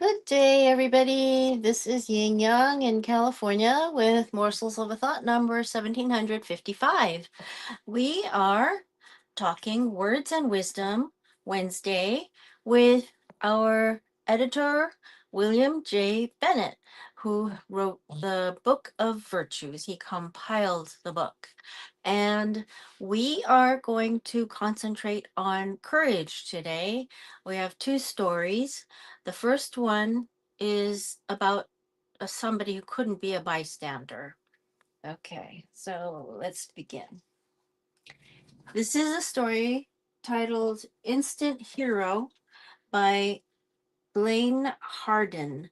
Good day, everybody. This is Yin Yang in California with Morsels of a Thought number 1755. We are talking Words and Wisdom Wednesday with our editor, William J. Bennett, who wrote the Book of Virtues. He compiled the book. And we are going to concentrate on courage today. We have two stories. The first one is about somebody who couldn't be a bystander. Okay, so let's begin. This is a story titled Instant Hero by Blaine Harden.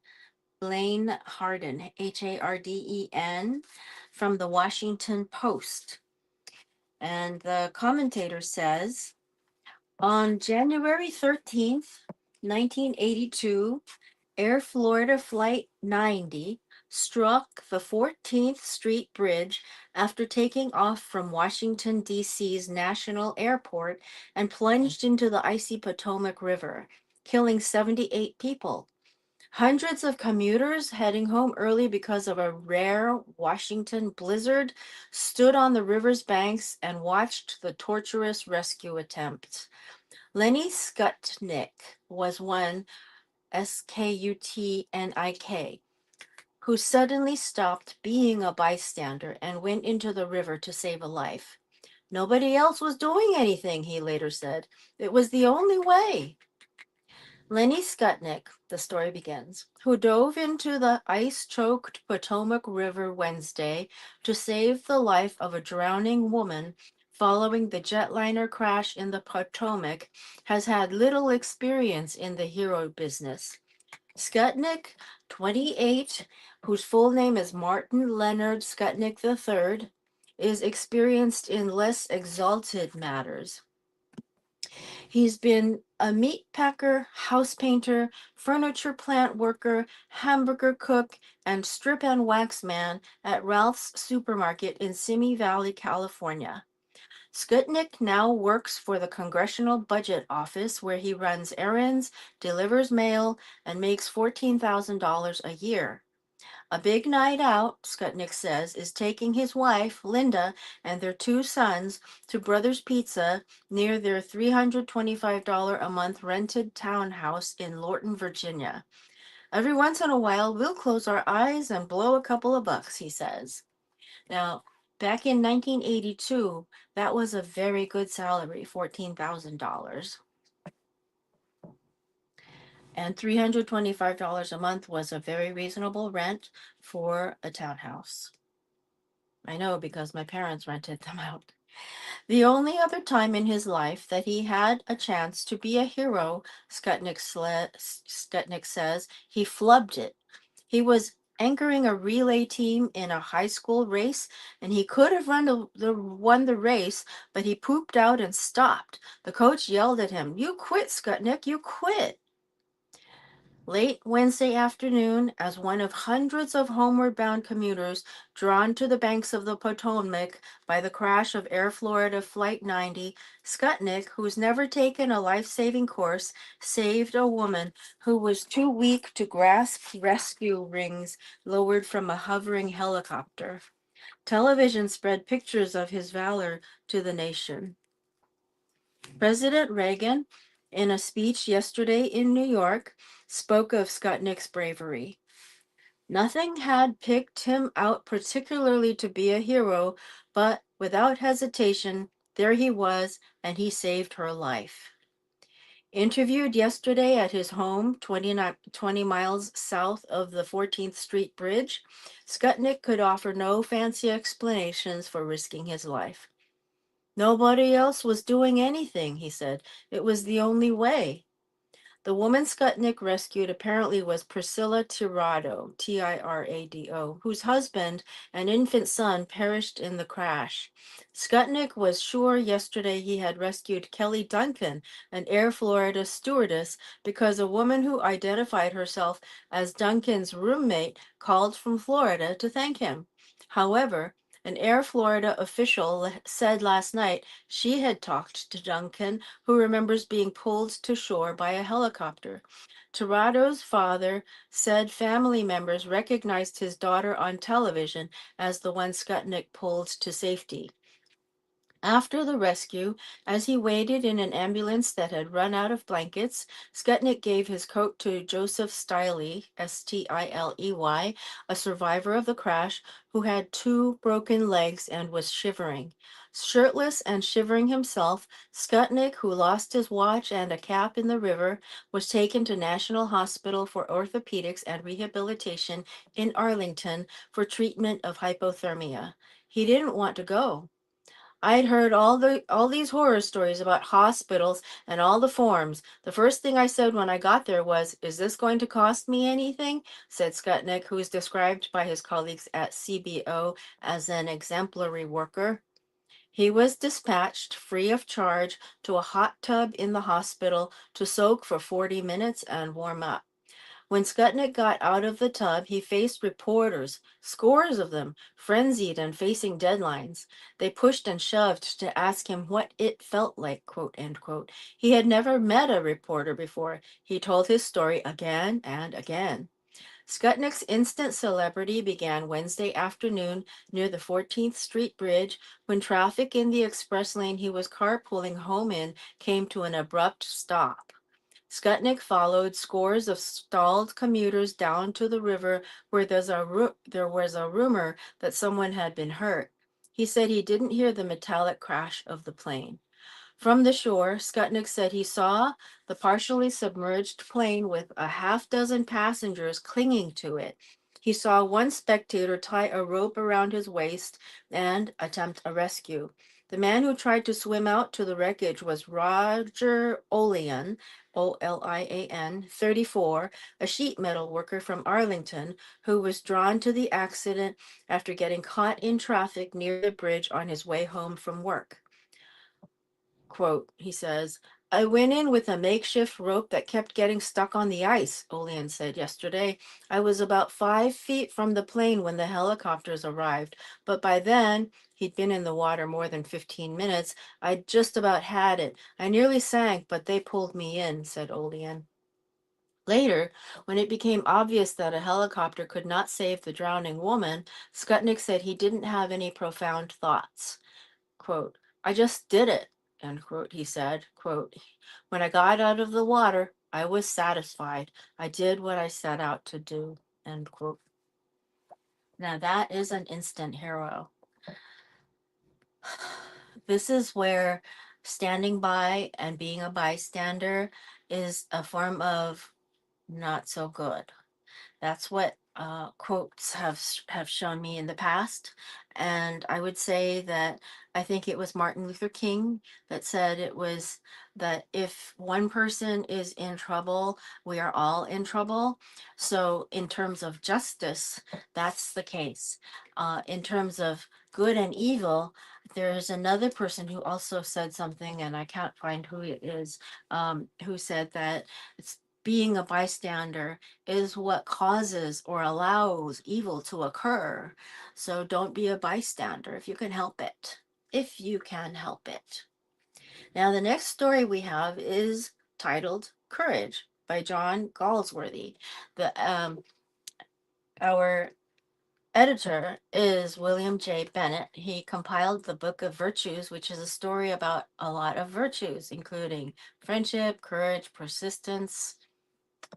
Blaine Harden, Harden, from the Washington Post. And the commentator says, on January 13th, 1982, Air Florida Flight 90 struck the 14th Street Bridge after taking off from Washington, D.C.'s National Airport and plunged into the icy Potomac River, killing 78 people. Hundreds of commuters heading home early because of a rare Washington blizzard stood on the river's banks and watched the torturous rescue attempt. Lenny Skutnik was one, Skutnik, who suddenly stopped being a bystander and went into the river to save a life. Nobody else was doing anything, he later said. It was the only way. Lenny Skutnik, the story begins, who dove into the ice-choked Potomac River Wednesday to save the life of a drowning woman following the jetliner crash in the Potomac, has had little experience in the hero business. Skutnik, 28, whose full name is Martin Leonard Skutnik III, is experienced in less exalted matters. He's been a meat packer, house painter, furniture plant worker, hamburger cook, and strip and wax man at Ralph's Supermarket in Simi Valley, California. Skutnik now works for the Congressional Budget Office, where he runs errands, delivers mail, and makes $14,000 a year. A big night out, Skutnik says, is taking his wife, Linda, and their two sons to Brothers Pizza near their $325 a month rented townhouse in Lorton, Virginia. Every once in a while, we'll close our eyes and blow a couple of bucks, he says. Now, back in 1982, that was a very good salary, $14,000. And $325 a month was a very reasonable rent for a townhouse. I know because my parents rented them out. The only other time in his life that he had a chance to be a hero, Skutnik says, he flubbed it. He was anchoring a relay team in a high school race, and he could have won the race, but he pooped out and stopped. The coach yelled at him, "You quit, Skutnik, you quit." Late Wednesday afternoon, as one of hundreds of homeward bound commuters drawn to the banks of the Potomac by the crash of Air Florida Flight 90, Skutnik, who's never taken a life-saving course, saved a woman who was too weak to grasp rescue rings lowered from a hovering helicopter. Television spread pictures of his valor to the nation. President Reagan, in a speech yesterday in New York, spoke of Skutnik's bravery. Nothing had picked him out particularly to be a hero, but without hesitation, there he was, and he saved her life. Interviewed yesterday at his home, 20 miles south of the 14th Street Bridge, Skutnik could offer no fancy explanations for risking his life. Nobody else was doing anything, he said. It was the only way. The woman Skutnik rescued apparently was Priscilla Tirado, Tirado, whose husband and infant son perished in the crash. Skutnik was sure yesterday he had rescued Kelly Duncan, an Air Florida stewardess, because a woman who identified herself as Duncan's roommate called from Florida to thank him. However, An Air Florida official said last night she had talked to Duncan, who remembers being pulled to shore by a helicopter. Tirado's father said family members recognized his daughter on television as the one Skutnik pulled to safety. After the rescue, as he waited in an ambulance that had run out of blankets, Skutnik gave his coat to Joseph Stiley, Stiley, a survivor of the crash who had two broken legs and was shivering. Shirtless and shivering himself, Skutnik, who lost his watch and a cap in the river, was taken to National Hospital for Orthopedics and Rehabilitation in Arlington for treatment of hypothermia. He didn't want to go. I'd heard all these horror stories about hospitals and all the forms. The first thing I said when I got there was, "Is this going to cost me anything?" said Skutnik, who is described by his colleagues at CBO as an exemplary worker. He was dispatched free of charge to a hot tub in the hospital to soak for 40 minutes and warm up. When Skutnik got out of the tub, he faced reporters, scores of them, frenzied and facing deadlines. They pushed and shoved to ask him what it felt like, quote, end quote. He had never met a reporter before. He told his story again and again. Skutnik's instant celebrity began Wednesday afternoon near the 14th Street Bridge when traffic in the express lane he was carpooling home in came to an abrupt stop. Skutnik followed scores of stalled commuters down to the river where there was a rumor that someone had been hurt. He said he didn't hear the metallic crash of the plane. From the shore, Skutnik said he saw the partially submerged plane with a half dozen passengers clinging to it. He saw one spectator tie a rope around his waist and attempt a rescue. The man who tried to swim out to the wreckage was Roger Olian, Olian, 34, a sheet metal worker from Arlington, who was drawn to the accident after getting caught in traffic near the bridge on his way home from work. Quote, he says, "I went in with a makeshift rope that kept getting stuck on the ice," Olian said yesterday. "I was about 5 feet from the plane when the helicopters arrived, but by then, he'd been in the water more than 15 minutes. I just about had it. I nearly sank, but they pulled me in," said Olian. Later, when it became obvious that a helicopter could not save the drowning woman, Skutnik said he didn't have any profound thoughts. Quote, "I just did it," end quote, he said. Quote, "When I got out of the water, I was satisfied. I did what I set out to do," end quote. Now that is an instant hero. This is where standing by and being a bystander is a form of not so good. That's what quotes have shown me in the past, and I would say that I think it was Martin Luther King that said it was that if one person is in trouble, we are all in trouble. So, in terms of justice, that's the case. In terms of good and evil, there's another person who also said something, and I can't find who it is, who said that it's being a bystander is what causes or allows evil to occur. So don't be a bystander if you can help it. If you can help it. Now, the next story we have is titled Courage by John Galsworthy. The Our editor is William J. Bennett. He compiled the Book of Virtues, which is a story about a lot of virtues, including friendship, courage, persistence,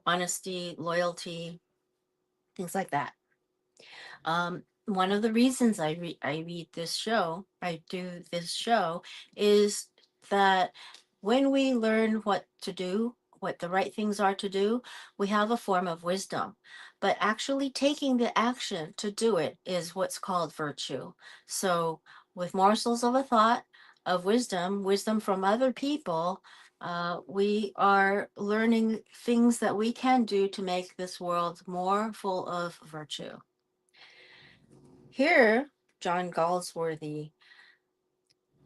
honesty, loyalty, things like that. One of the reasons I do this show, is that when we learn what to do, what the right things are to do, we have a form of wisdom. But actually taking the action to do it is what's called virtue. So, with morsels of a thought of wisdom, wisdom from other people, we are learning things that we can do to make this world more full of virtue. Here, John Galsworthy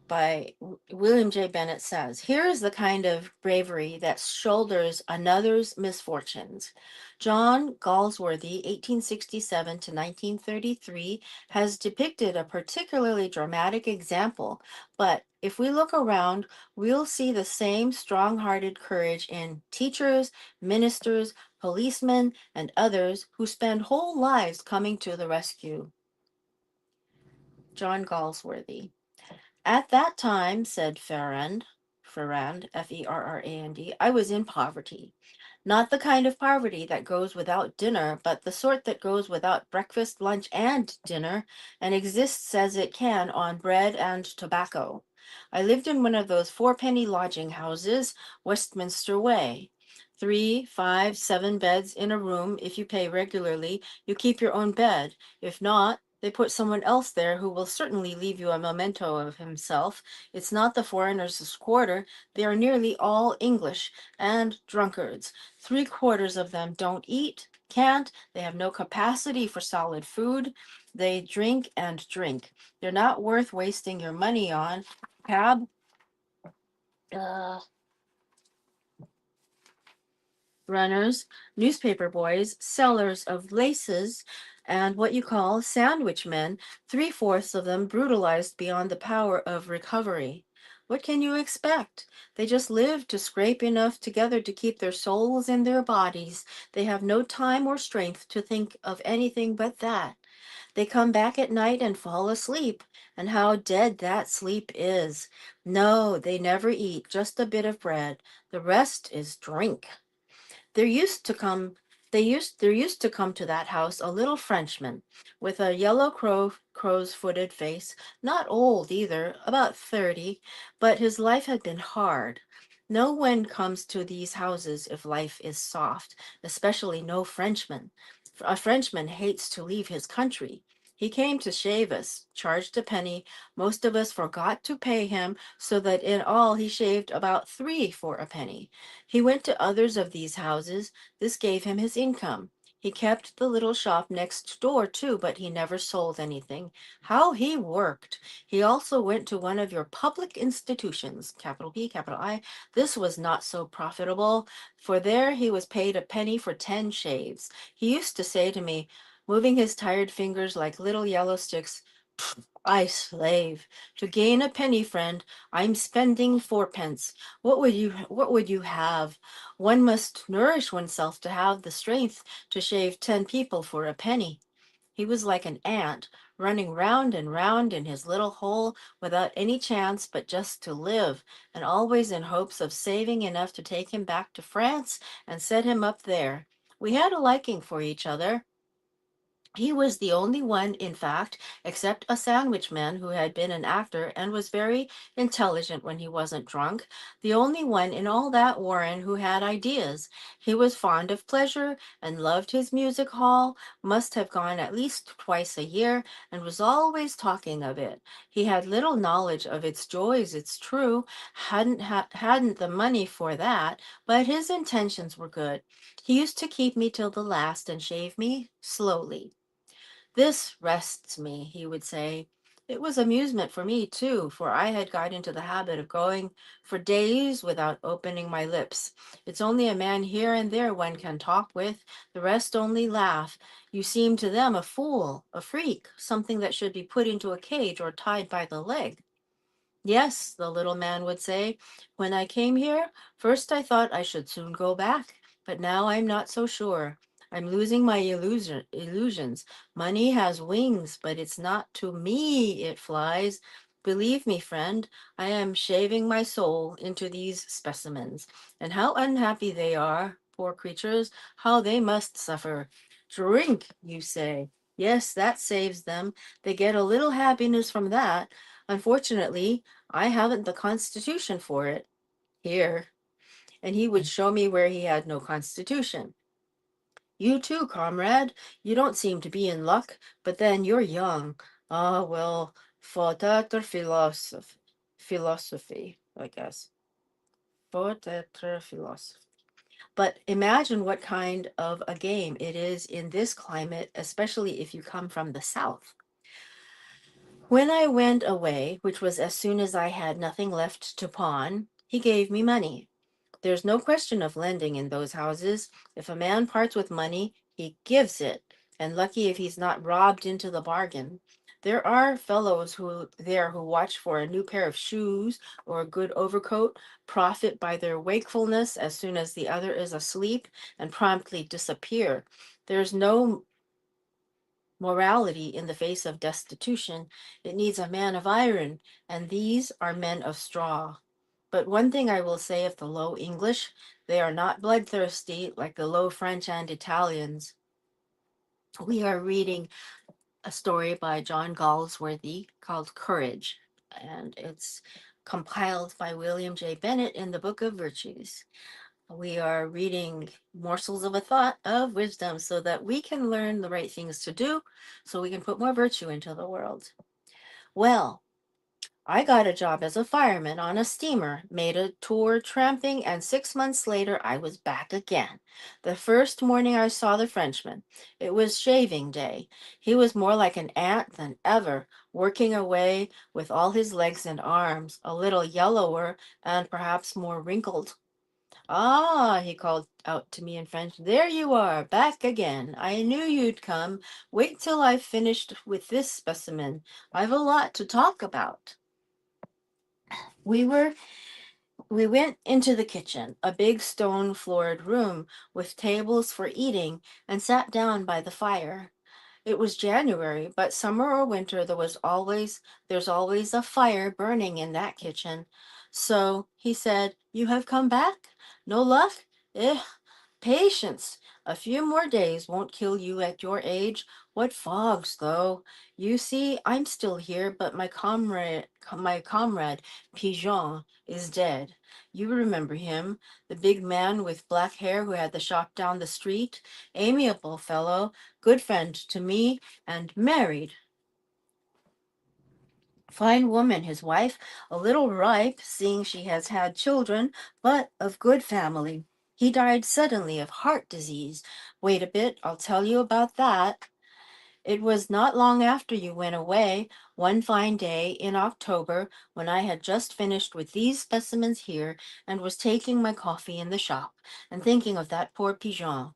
by William J. Bennett says, here is the kind of bravery that shoulders another's misfortunes. John Galsworthy, 1867 to 1933, has depicted a particularly dramatic example, but if we look around, we'll see the same strong hearted courage in teachers, ministers, policemen, and others who spend whole lives coming to the rescue. John Galsworthy. At that time, said Ferrand, Ferrand, I was in poverty. Not the kind of poverty that goes without dinner, but the sort that goes without breakfast, lunch, and dinner, and exists as it can on bread and tobacco. I lived in one of those fourpenny lodging houses, Westminster Way. 3, 5, 7 beds in a room. If you pay regularly, you keep your own bed. If not, they put someone else there who will certainly leave you a memento of himself. It's not the foreigners' quarter. They are nearly all English and drunkards. 3/4 of them don't eat, can't, they have no capacity for solid food. They drink and drink. They're not worth wasting your money on. Cab, uh, runners, newspaper boys, sellers of laces, and what you call sandwich men, 3/4 of them brutalized beyond the power of recovery. What can you expect? They just live to scrape enough together to keep their souls in their bodies. They have no time or strength to think of anything but that. They come back at night and fall asleep, and how dead that sleep is. No, they never eat, just a bit of bread. The rest is drink. There used to come there used to come to that house a little Frenchman with a yellow crow's footed face, not old either, about 30, but his life had been hard. No one comes to these houses if life is soft, especially no Frenchman. A Frenchman hates to leave his country. He came to shave us, charged a penny. Most of us forgot to pay him, so that in all he shaved about 3 for a penny. He went to others of these houses. This gave him his income. He kept the little shop next door, too, but he never sold anything. How he worked! He also went to one of your public institutions, capital P, capital I. This was not so profitable, for there he was paid a penny for 10 shaves. He used to say to me, moving his tired fingers like little yellow sticks, I slave. To gain a penny, friend, I'm spending 4 pence. What would you have? One must nourish oneself to have the strength to shave 10 people for a penny. He was like an ant, running round and round in his little hole without any chance but just to live, and always in hopes of saving enough to take him back to France and set him up there. We had a liking for each other. He was the only one, in fact, except a sandwich man who had been an actor and was very intelligent when he wasn't drunk, the only one in all that warren who had ideas. He was fond of pleasure and loved his music hall, must have gone at least twice a year, and was always talking of it. He had little knowledge of its joys, it's true, hadn't the money for that, but his intentions were good. He used to keep me till the last and shave me slowly. This rests me, he would say. It was amusement for me, too, for I had got into the habit of going for days without opening my lips. It's only a man here and there one can talk with. The rest only laugh. You seem to them a fool, a freak, something that should be put into a cage or tied by the leg. Yes, the little man would say, when I came here, first I thought I should soon go back, but now I'm not so sure. I'm losing my illusions. Money has wings, but it's not to me it flies. Believe me, friend, I am shaving my soul into these specimens. And how unhappy they are, poor creatures, how they must suffer. Drink, you say. Yes, that saves them. They get a little happiness from that. Unfortunately, I haven't the constitution for it here. And he would show me where he had no constitution. You too, comrade. You don't seem to be in luck, but then you're young. Ah, well, peut-être philosophy, I guess. Peut-être philosophy. But imagine what kind of a game it is in this climate, especially if you come from the south. When I went away, which was as soon as I had nothing left to pawn, he gave me money. There's no question of lending in those houses. If a man parts with money, he gives it, and lucky if he's not robbed into the bargain. There are fellows who watch for a new pair of shoes or a good overcoat, profit by their wakefulness as soon as the other is asleep, and promptly disappear. There's no morality in the face of destitution. It needs a man of iron, and these are men of straw. But one thing I will say of the Low English, they are not bloodthirsty like the Low French and Italians. We are reading a story by John Galsworthy called Courage, and it's compiled by William J. Bennett in the Book of Virtues. We are reading morsels of a thought of wisdom so that we can learn the right things to do so we can put more virtue into the world. Well, I got a job as a fireman on a steamer, made a tour tramping, and 6 months later I was back again. The first morning I saw the Frenchman, it was shaving day. He was more like an ant than ever, working away with all his legs and arms, a little yellower and perhaps more wrinkled. Ah, he called out to me in French. There you are, back again. I knew you'd come. Wait till I've finished with this specimen. I've a lot to talk about. We were we went into the kitchen, a big stone-floored room with tables for eating, and sat down by the fire. It was January, but summer or winter there's always a fire burning in that kitchen. So he said, "You have come back? No luck? Eh, patience. A few more days won't kill you at your age. What fogs, though. You see, I'm still here, but my comrade Pigeon is dead. You remember him, the big man with black hair who had the shop down the street? Amiable fellow, good friend to me, and married. Fine woman, his wife, a little ripe, seeing she has had children, but of good family. He died suddenly of heart disease. Wait a bit, I'll tell you about that. It was not long after you went away, one fine day in October, when I had just finished with these specimens here and was taking my coffee in the shop and thinking of that poor pigeon.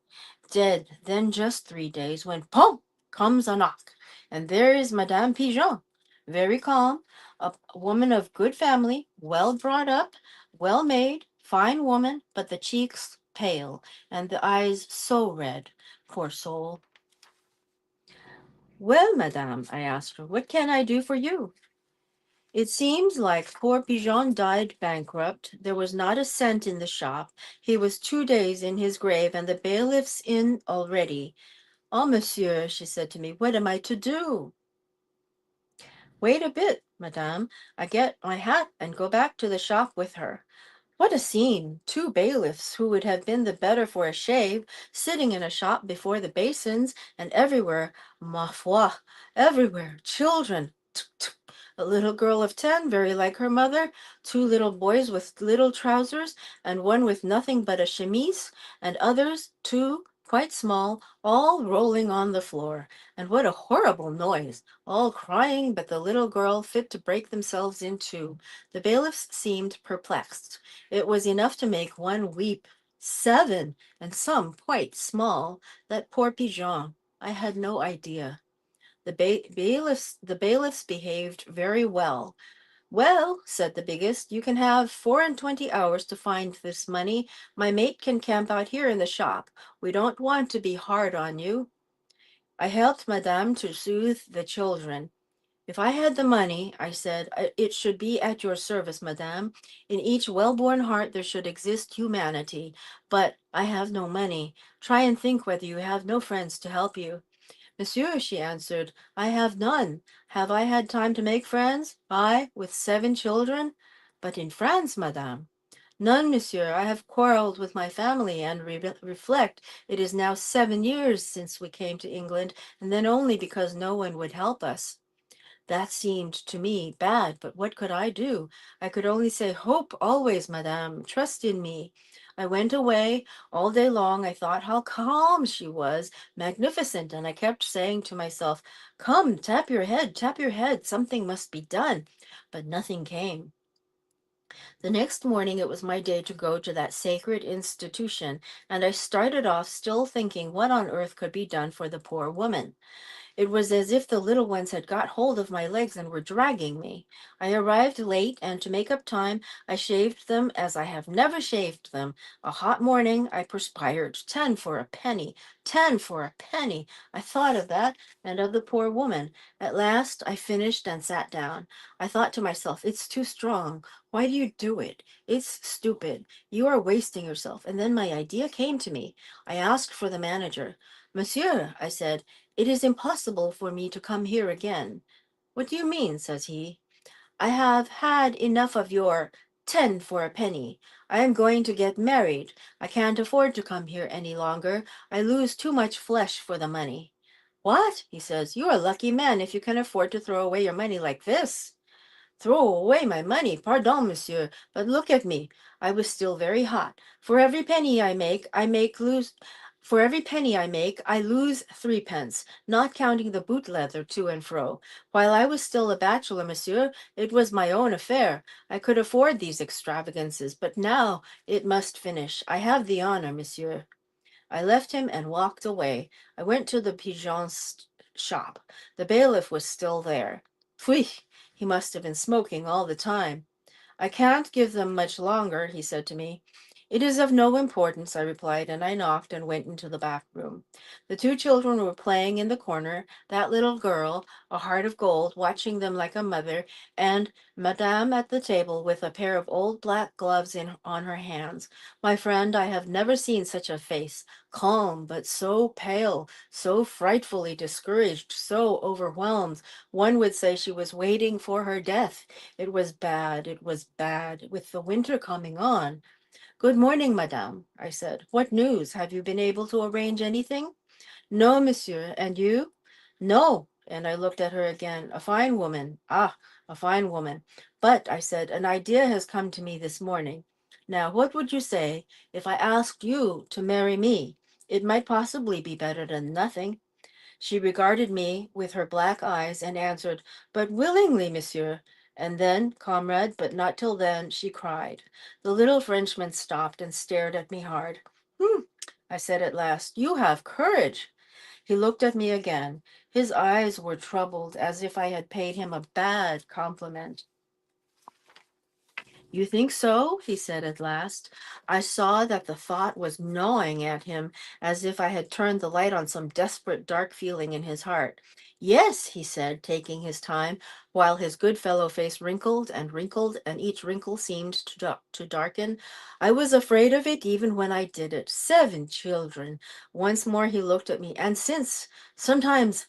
Dead, then just 3 days, when pom comes a knock, and there is Madame Pigeon, very calm, a woman of good family, well brought up, well made, fine woman, but the cheeks pale, and the eyes so red. Poor soul. Well, madame, I asked her, what can I do for you? It seems like poor Pigeon died bankrupt. There was not a cent in the shop. He was 2 days in his grave, and the bailiff's in already. Oh, monsieur, she said to me, what am I to do? Wait a bit, madame. I get my hat and go back to the shop with her. What a scene! 2 bailiffs, who would have been the better for a shave, sitting in a shop before the basins, and everywhere, ma foi, everywhere, children. Tsk, tsk. A little girl of 10, very like her mother, 2 little boys with little trousers, and one with nothing but a chemise, and others, two, quite small, all rolling on the floor. And what a horrible noise! All crying, but the little girl fit to break themselves in two. The bailiffs seemed perplexed. It was enough to make one weep. 7, and some quite small. That poor pigeon. I had no idea. The bailiffs behaved very well. Well, said the biggest, you can have 4 and 20 hours to find this money. My mate can camp out here in the shop. We don't want to be hard on you. I helped Madame to soothe the children. If I had the money, I said, it should be at your service, madame. In each well-born heart there should exist humanity. But I have no money. Try and think whether you have no friends to help you. Monsieur, she answered, I have none. Have I had time to make friends? I, with 7 children? But in France, madame. None, monsieur. I have quarreled with my family, and reflect, it is now 7 years since we came to England, and then only because no one would help us. That seemed to me bad, but what could I do? I could only say, hope always, madame, trust in me. I went away. All day long I thought how calm she was, magnificent, and I kept saying to myself, "Come, tap your head, something must be done." But nothing came. The next morning it was my day to go to that sacred institution, and I started off still thinking what on earth could be done for the poor woman. It was as if the little ones had got hold of my legs and were dragging me. I arrived late, and to make up time, I shaved them as I have never shaved them. A hot morning, I perspired. 10 for a penny. 10 for a penny. I thought of that and of the poor woman. At last, I finished and sat down. I thought to myself, it's too strong. Why do you do it? It's stupid. You are wasting yourself. And then my idea came to me. I asked for the manager. Monsieur, I said, it is impossible for me to come here again. What do you mean? Says he. I have had enough of your 10 for a penny. I am going to get married. I can't afford to come here any longer. I lose too much flesh for the money. What? He says. You're a lucky man if you can afford to throw away your money like this. Throw away my money, pardon, monsieur, but look at me. I was still very hot. For every penny I make, I lose threepence, not counting the boot leather to and fro. While I was still a bachelor, monsieur, it was my own affair. I could afford these extravagances, but now it must finish. I have the honor, monsieur. I left him and walked away. I went to the pigeon's shop. The bailiff was still there. Phui! He must have been smoking all the time. I can't give them much longer, he said to me. It is of no importance, I replied, and I knocked and went into the back room. The two children were playing in the corner, that little girl, a heart of gold, watching them like a mother, and Madame at the table with a pair of old black gloves on her hands. My friend, I have never seen such a face, calm, but so pale, so frightfully discouraged, so overwhelmed. One would say she was waiting for her death. It was bad, with the winter coming on. Good morning, madame, I said. What news? Have you been able to arrange anything? No, monsieur. And you? No. And I looked at her again. A fine woman. Ah, a fine woman. But, I said, an idea has come to me this morning. Now, what would you say if I asked you to marry me? It might possibly be better than nothing. She regarded me with her black eyes and answered, but willingly, monsieur. And then, comrade, but not till then, she cried. The little Frenchman stopped and stared at me hard. I said at last, you have courage. He looked at me again. His eyes were troubled, as if I had paid him a bad compliment. You think so? He said at last. I saw that the thought was gnawing at him, as if I had turned the light on some desperate dark feeling in his heart. Yes, he said, taking his time, while his good fellow face wrinkled, and each wrinkle seemed to darken. I was afraid of it even when I did it. 7 children. Once more he looked at me. And since, sometimes,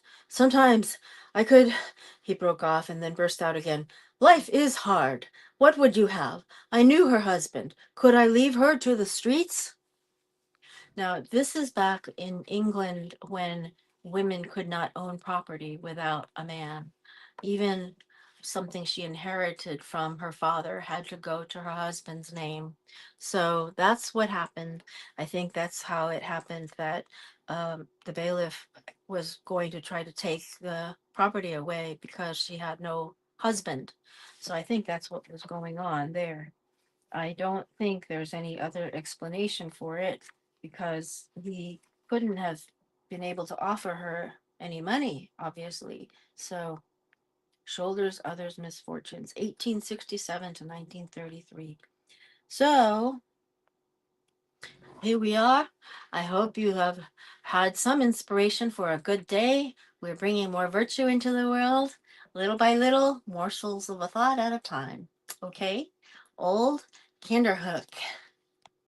I could, he broke off and then burst out again. Life is hard. What would you have? I knew her husband. Could I leave her to the streets? Now, this is back in England when women could not own property without a man. Even something she inherited from her father had to go to her husband's name. So that's what happened. I think that's how it happened that the bailiff was going to try to take the property away because she had no husband. So I think that's what was going on there. I don't think there's any other explanation for it because he couldn't have been able to offer her any money, obviously. So, shoulders others' misfortunes, 1867 to 1933. So, here we are. I hope you have had some inspiration for a good day. We're bringing more virtue into the world, little by little, morsels of a thought at a time. Okay? Old Kinderhook.